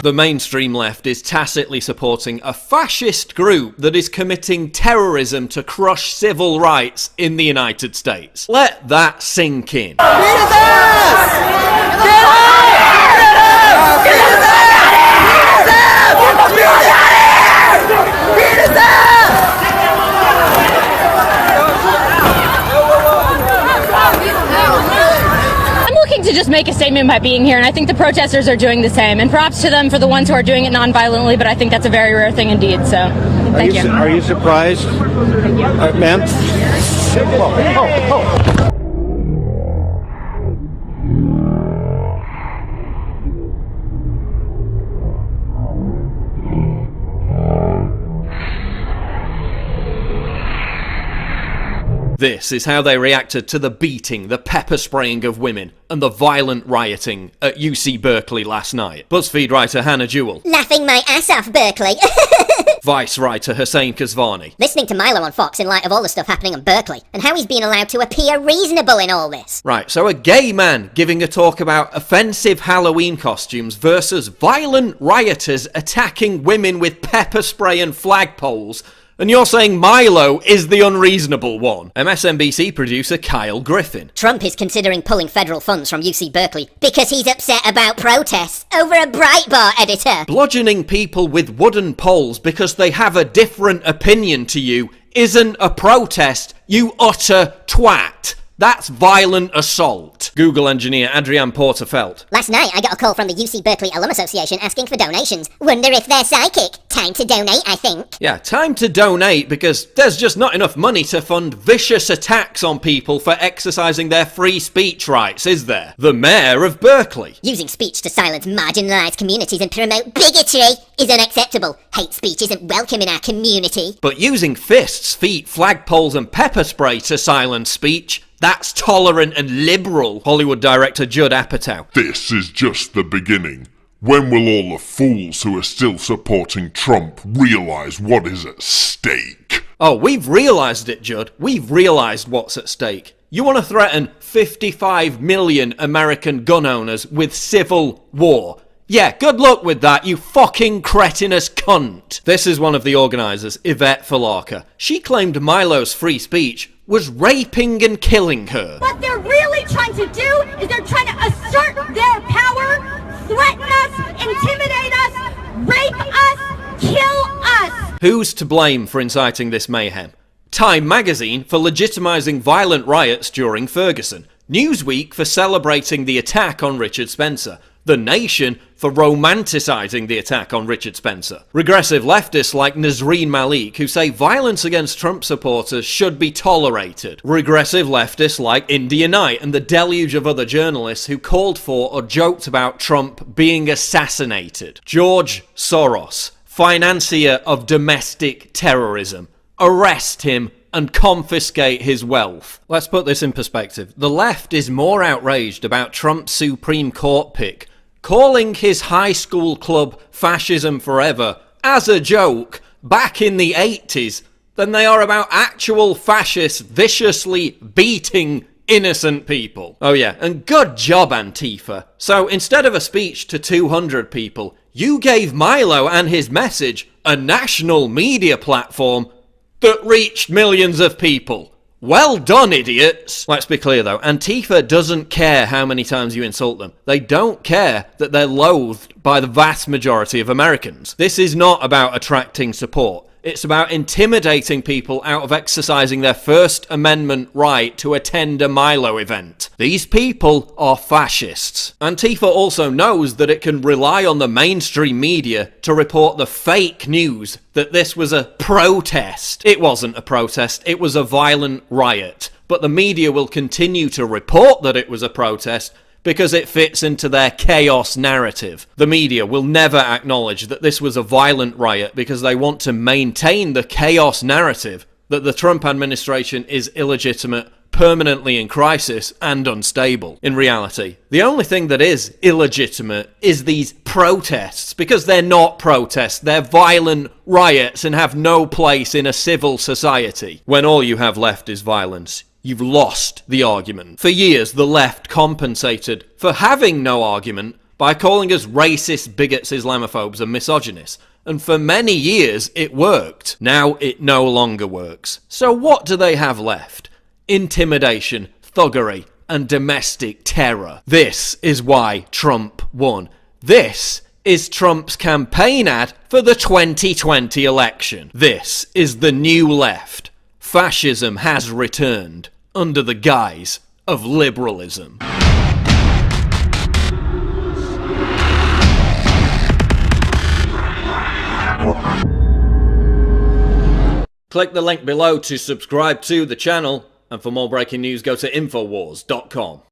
The mainstream left is tacitly supporting a fascist group that is committing terrorism to crush civil rights in the United States. Let that sink in. To just make a statement by being here, and I think the protesters are doing the same, and props to them for the ones who are doing it non-violently, but I think that's a very rare thing indeed, so thank you. Are you surprised, ma'am? This is how they reacted to the beating, the pepper spraying of women, and the violent rioting at UC Berkeley last night. BuzzFeed writer Hannah Jewell. Laughing my ass off, Berkeley. Vice writer Hussein Kasvani. Listening to Milo on Fox in light of all the stuff happening in Berkeley, and how he's being allowed to appear reasonable in all this. Right, so a gay man giving a talk about offensive Halloween costumes versus violent rioters attacking women with pepper spray and flagpoles. And you're saying Milo is the unreasonable one. MSNBC producer Kyle Griffin. Trump is considering pulling federal funds from UC Berkeley because he's upset about protests over a Breitbart editor. Bludgeoning people with wooden poles because they have a different opinion to you isn't a protest, you utter twat. That's violent assault. Google engineer Adrienne Porterfeld. Last night I got a call from the UC Berkeley Alum Association asking for donations. Wonder if they're psychic. Time to donate, I think. Yeah, time to donate because there's just not enough money to fund vicious attacks on people for exercising their free speech rights, is there? The mayor of Berkeley. Using speech to silence marginalised communities and promote bigotry is unacceptable. Hate speech isn't welcome in our community. But using fists, feet, flagpoles and pepper spray to silence speech, that's tolerant and liberal, Hollywood director Judd Apatow. This is just the beginning. When will all the fools who are still supporting Trump realise what is at stake? Oh, we've realised it, Judd. We've realised what's at stake. You want to threaten 55 million American gun owners with civil war. Yeah, good luck with that, you fucking cretinous cunt. This is one of the organisers, Yvette Falarka. She claimed Milo's free speech was raping and killing her. What they're really trying to do is they're trying to assert their power, threaten us, intimidate us, rape us, kill us. Who's to blame for inciting this mayhem? Time magazine for legitimising violent riots during Ferguson. Newsweek for celebrating the attack on Richard Spencer. The Nation for romanticising the attack on Richard Spencer. Regressive leftists like Nazreen Malik who say violence against Trump supporters should be tolerated. Regressive leftists like India Knight and the deluge of other journalists who called for or joked about Trump being assassinated. George Soros, financier of domestic terrorism. Arrest him and confiscate his wealth. Let's put this in perspective. The left is more outraged about Trump's Supreme Court pick, calling his high school club Fascism Forever as a joke back in the 80s, than they are about actual fascists viciously beating innocent people. Oh yeah, and good job, Antifa. So instead of a speech to 200 people, you gave Milo and his message a national media platform that reached millions of people. Well done, idiots! Let's be clear though, Antifa doesn't care how many times you insult them. They don't care that they're loathed by the vast majority of Americans. This is not about attracting support. It's about intimidating people out of exercising their First Amendment right to attend a Milo event. These people are fascists. Antifa also knows that it can rely on the mainstream media to report the fake news that this was a protest. It wasn't a protest, it was a violent riot. But the media will continue to report that it was a protest because it fits into their chaos narrative. The media will never acknowledge that this was a violent riot because they want to maintain the chaos narrative that the Trump administration is illegitimate, permanently in crisis, and unstable. In reality, the only thing that is illegitimate is these protests, because they're not protests, they're violent riots and have no place in a civil society. When all you have left is violence, you've lost the argument. For years, the left compensated for having no argument by calling us racist, bigots, Islamophobes and misogynists. And for many years it worked. Now it no longer works. So what do they have left? Intimidation, thuggery, and domestic terror. This is why Trump won. This is Trump's campaign ad for the 2020 election. This is the new left. Fascism has returned under the guise of liberalism. Click the link below to subscribe to the channel, and for more breaking news go to Infowars.com.